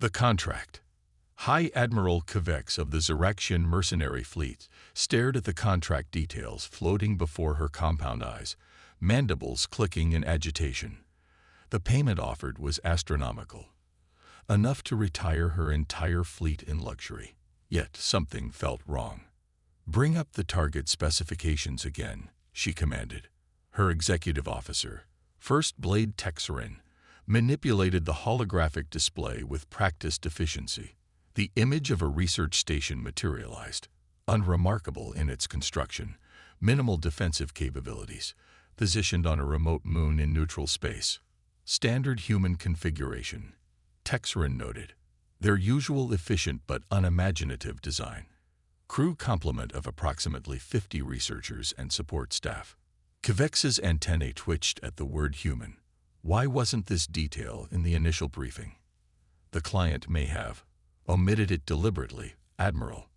The contract. High Admiral Kvex of the Xeraxian mercenary fleet stared at the contract details floating before her compound eyes, mandibles clicking in agitation. The payment offered was astronomical, enough to retire her entire fleet in luxury. Yet something felt wrong. "Bring up the target specifications again," she commanded. Her executive officer, First Blade Texerin, manipulated the holographic display with practiced efficiency. The image of a research station materialized, unremarkable in its construction, minimal defensive capabilities, positioned on a remote moon in neutral space. Standard human configuration, Texerin noted. Their usual efficient but unimaginative design. Crew complement of approximately 50 researchers and support staff. Kvex's antennae twitched at the word human. Why wasn't this detail in the initial briefing? The client may have omitted it deliberately, Admiral.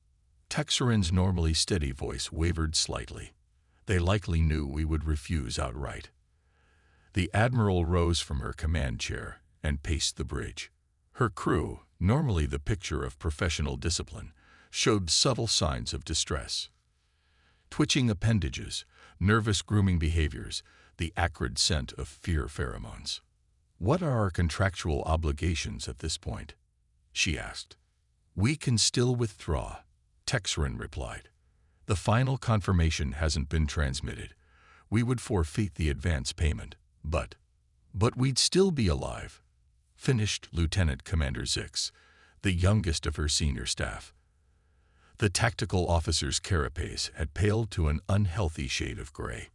Texerin's normally steady voice wavered slightly. They likely knew we would refuse outright. The Admiral rose from her command chair and paced the bridge. Her crew, normally the picture of professional discipline, showed subtle signs of distress. Twitching appendages, nervous grooming behaviors, the acrid scent of fear pheromones. "What are our contractual obligations at this point?" she asked. "We can still withdraw," Texerin replied. "The final confirmation hasn't been transmitted. We would forfeit the advance payment, but we'd still be alive," finished Lieutenant Commander Zix, the youngest of her senior staff. The tactical officer's carapace had paled to an unhealthy shade of gray.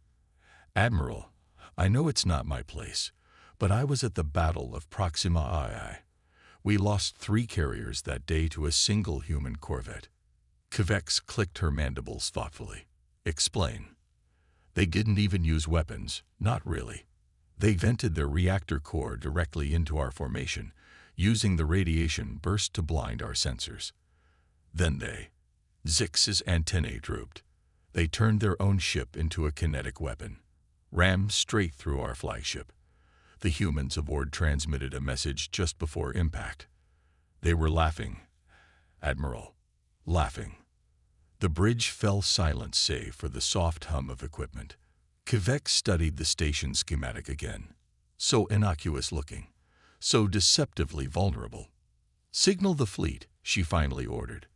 "Admiral, I know it's not my place, but I was at the Battle of Proxima II. We lost 3 carriers that day to a single human corvette." Kvex clicked her mandibles thoughtfully. "Explain." "They didn't even use weapons, not really. They vented their reactor core directly into our formation, using the radiation burst to blind our sensors. Then Zix's antennae drooped. They turned their own ship into a kinetic weapon, rammed straight through our flagship. The humans aboard transmitted a message just before impact. They were laughing, Admiral, laughing." The bridge fell silent save for the soft hum of equipment. Kvex studied the station schematic again. So innocuous looking, so deceptively vulnerable. "Signal the fleet," she finally ordered.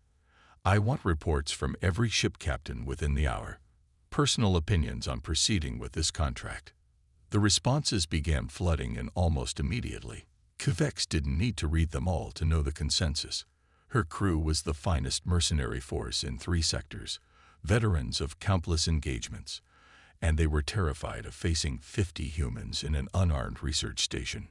"I want reports from every ship captain within the hour. Personal opinions on proceeding with this contract." The responses began flooding in almost immediately. Kvex didn't need to read them all to know the consensus. Her crew was the finest mercenary force in 3 sectors, veterans of countless engagements, and they were terrified of facing 50 humans in an unarmed research station.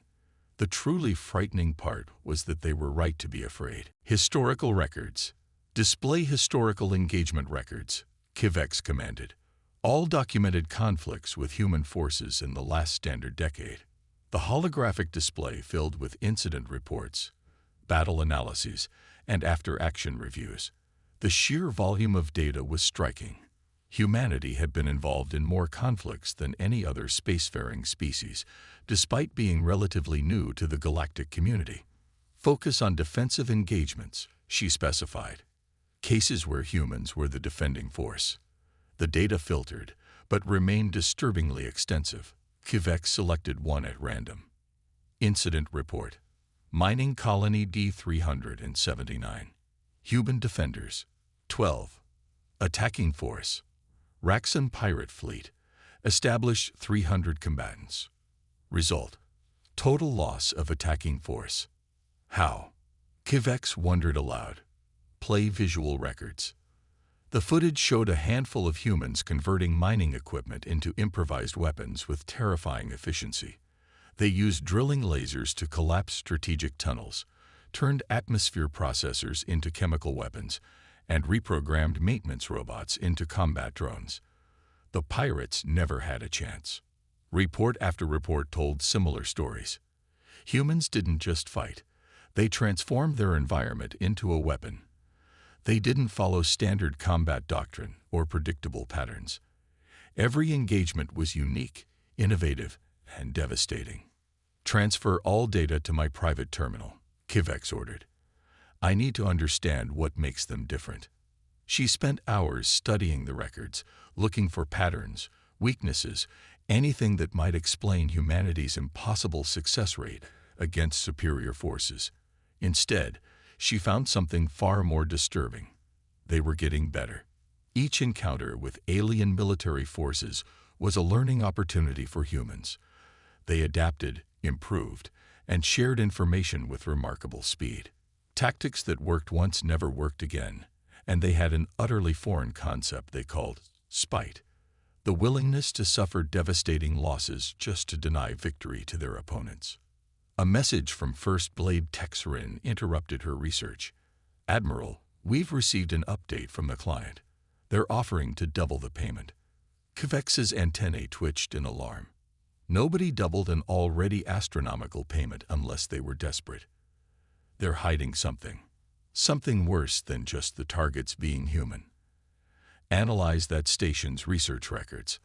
The truly frightening part was that they were right to be afraid. "Historical records. Display historical engagement records," Kvex commanded. "All documented conflicts with human forces in the last standard decade." The holographic display filled with incident reports, battle analyses, and after-action reviews. The sheer volume of data was striking. Humanity had been involved in more conflicts than any other spacefaring species, despite being relatively new to the galactic community. "Focus on defensive engagements," she specified. Cases where humans were the defending force. The data filtered, but remained disturbingly extensive. Kvex selected one at random. Incident report. Mining Colony D-379. Human defenders, 12. Attacking force. Raxan pirate fleet. Established 300 combatants. Result. Total loss of attacking force. How? Kvex wondered aloud. Play visual records. The footage showed a handful of humans converting mining equipment into improvised weapons with terrifying efficiency. They used drilling lasers to collapse strategic tunnels, turned atmosphere processors into chemical weapons, and reprogrammed maintenance robots into combat drones. The pirates never had a chance. Report after report told similar stories. Humans didn't just fight. They transformed their environment into a weapon. They didn't follow standard combat doctrine or predictable patterns. Every engagement was unique, innovative, and devastating. "Transfer all data to my private terminal," Kvex ordered. I need to understand what makes them different. She spent hours studying the records, looking for patterns, weaknesses, anything that might explain humanity's impossible success rate against superior forces. Instead, she found something far more disturbing. They were getting better. Each encounter with alien military forces was a learning opportunity for humans. They adapted, improved, and shared information with remarkable speed. Tactics that worked once never worked again, and they had an utterly foreign concept they called spite, the willingness to suffer devastating losses just to deny victory to their opponents. A message from First Blade Texerin interrupted her research. "Admiral, we've received an update from the client. They're offering to double the payment." Kvex's antennae twitched in alarm. Nobody doubled an already astronomical payment unless they were desperate. They're hiding something. Something worse than just the targets being human. Analyze that station's research records.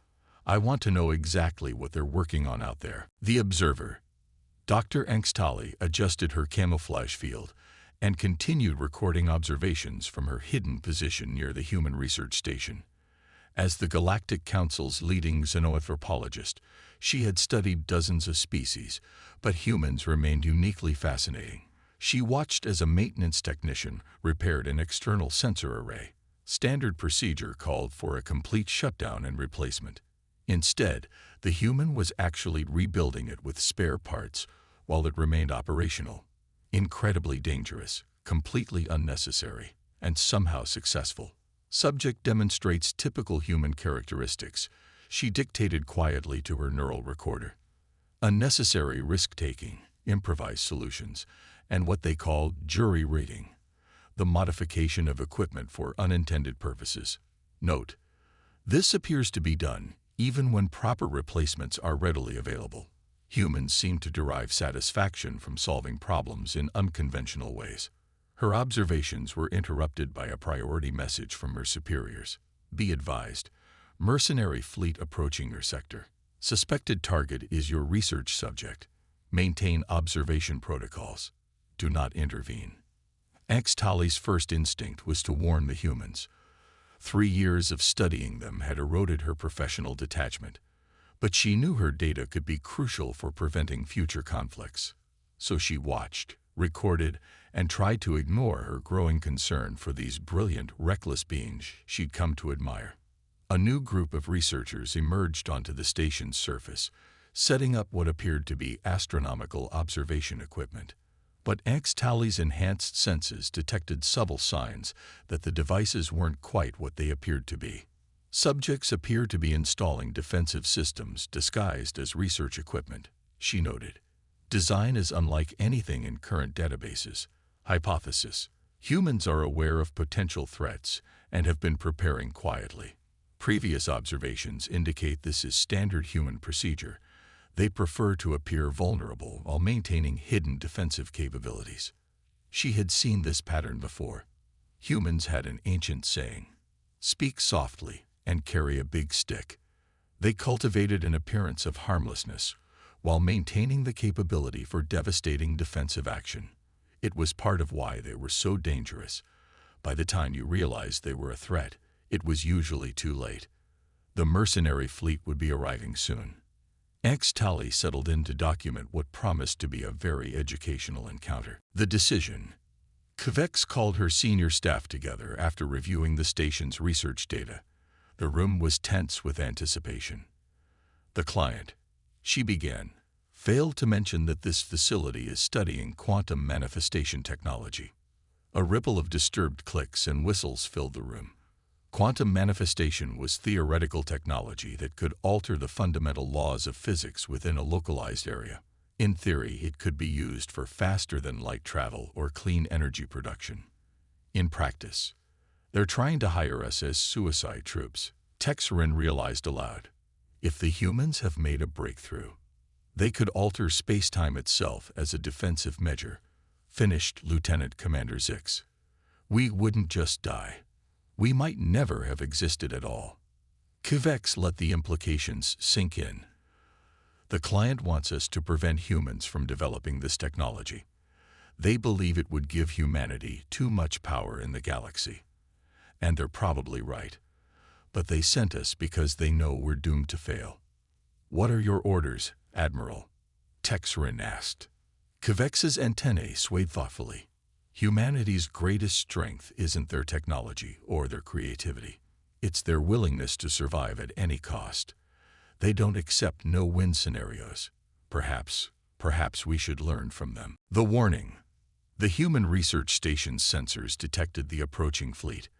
I want to know exactly what they're working on out there. The Observer. Dr. Angstali adjusted her camouflage field and continued recording observations from her hidden position near the human research station. As the Galactic Council's leading xenoanthropologist, she had studied dozens of species, but humans remained uniquely fascinating. She watched as a maintenance technician repaired an external sensor array. Standard procedure called for a complete shutdown and replacement. Instead, the human was actually rebuilding it with spare parts while it remained operational. Incredibly dangerous, completely unnecessary, and somehow successful. Subject demonstrates typical human characteristics, she dictated quietly to her neural recorder. Unnecessary risk-taking, improvised solutions, and what they call jury rigging, the modification of equipment for unintended purposes. Note: this appears to be done even when proper replacements are readily available. Humans seem to derive satisfaction from solving problems in unconventional ways. Her observations were interrupted by a priority message from her superiors. Be advised, mercenary fleet approaching your sector. Suspected target is your research subject. Maintain observation protocols. Do not intervene. Angstali's first instinct was to warn the humans. 3 years of studying them had eroded her professional detachment, but she knew her data could be crucial for preventing future conflicts. So she watched, recorded, and tried to ignore her growing concern for these brilliant, reckless beings she'd come to admire. A new group of researchers emerged onto the station's surface, setting up what appeared to be astronomical observation equipment. But Angstali's enhanced senses detected subtle signs that the devices weren't quite what they appeared to be. Subjects appeared to be installing defensive systems disguised as research equipment, she noted. Design is unlike anything in current databases. Hypothesis: humans are aware of potential threats and have been preparing quietly. Previous observations indicate this is standard human procedure. They prefer to appear vulnerable while maintaining hidden defensive capabilities. She had seen this pattern before. Humans had an ancient saying: speak softly and carry a big stick. They cultivated an appearance of harmlessness while maintaining the capability for devastating defensive action. It was part of why they were so dangerous. By the time you realized they were a threat, it was usually too late. The mercenary fleet would be arriving soon. Angstali settled in to document what promised to be a very educational encounter. The decision. Kvex called her senior staff together after reviewing the station's research data. The room was tense with anticipation. The client, she began, failed to mention that this facility is studying quantum manifestation technology. A ripple of disturbed clicks and whistles filled the room. Quantum manifestation was theoretical technology that could alter the fundamental laws of physics within a localized area. In theory, it could be used for faster-than-light travel or clean energy production. In practice, they're trying to hire us as suicide troops. Texerin realized aloud. If the humans have made a breakthrough, they could alter space-time itself as a defensive measure, finished Lieutenant Commander Zix. We wouldn't just die. We might never have existed at all. Kvex let the implications sink in. The client wants us to prevent humans from developing this technology. They believe it would give humanity too much power in the galaxy. And they're probably right. But they sent us because they know we're doomed to fail. "What are your orders, Admiral?" Texrin asked. Kvex's antennae swayed thoughtfully. Humanity's greatest strength isn't their technology or their creativity. It's their willingness to survive at any cost. They don't accept no-win scenarios. Perhaps we should learn from them. The warning. The Human Research Station's sensors detected the approaching fleet,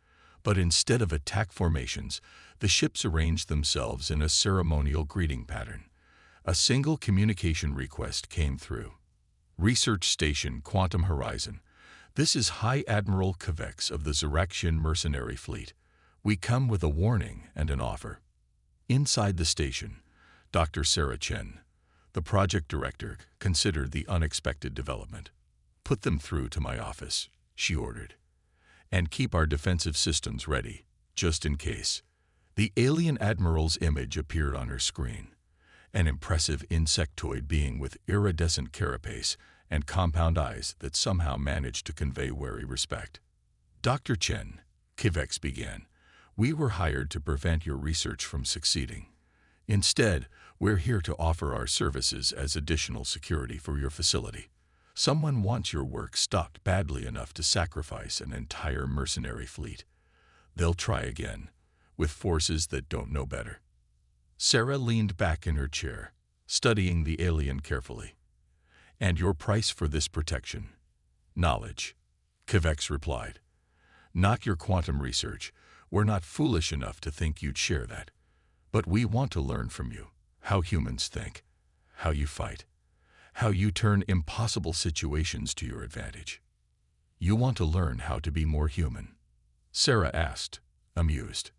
but instead of attack formations, the ships arranged themselves in a ceremonial greeting pattern. A single communication request came through. Research Station Quantum Horizon. This is High Admiral Kvex of the Zyraxian Mercenary Fleet. We come with a warning and an offer. Inside the station, Dr. Sarah Chen, the project director, considered the unexpected development. "Put them through to my office," she ordered. "And keep our defensive systems ready, just in case." The alien admiral's image appeared on her screen. An impressive insectoid being with iridescent carapace and compound eyes that somehow managed to convey wary respect. "Dr. Chen," Kvex began, "we were hired to prevent your research from succeeding. Instead, we're here to offer our services as additional security for your facility. Someone wants your work stopped badly enough to sacrifice an entire mercenary fleet. They'll try again, with forces that don't know better." Sarah leaned back in her chair, studying the alien carefully. "And your price for this protection?" "Knowledge," Kvex replied. "Not your quantum research. We're not foolish enough to think you'd share that. But we want to learn from you, how humans think, how you fight, how you turn impossible situations to your advantage. You want to learn how to be more human?" Sarah asked, amused.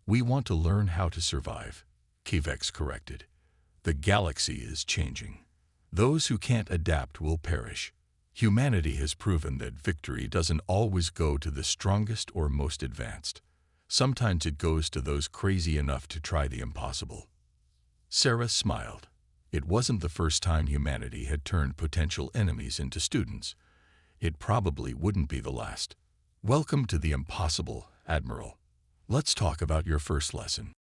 "We want to learn how to survive," Kvex corrected. "The galaxy is changing. Those who can't adapt will perish. Humanity has proven that victory doesn't always go to the strongest or most advanced. Sometimes it goes to those crazy enough to try the impossible." Sarah smiled. It wasn't the first time humanity had turned potential enemies into students. It probably wouldn't be the last. "Welcome to the impossible, Admiral. Let's talk about your first lesson."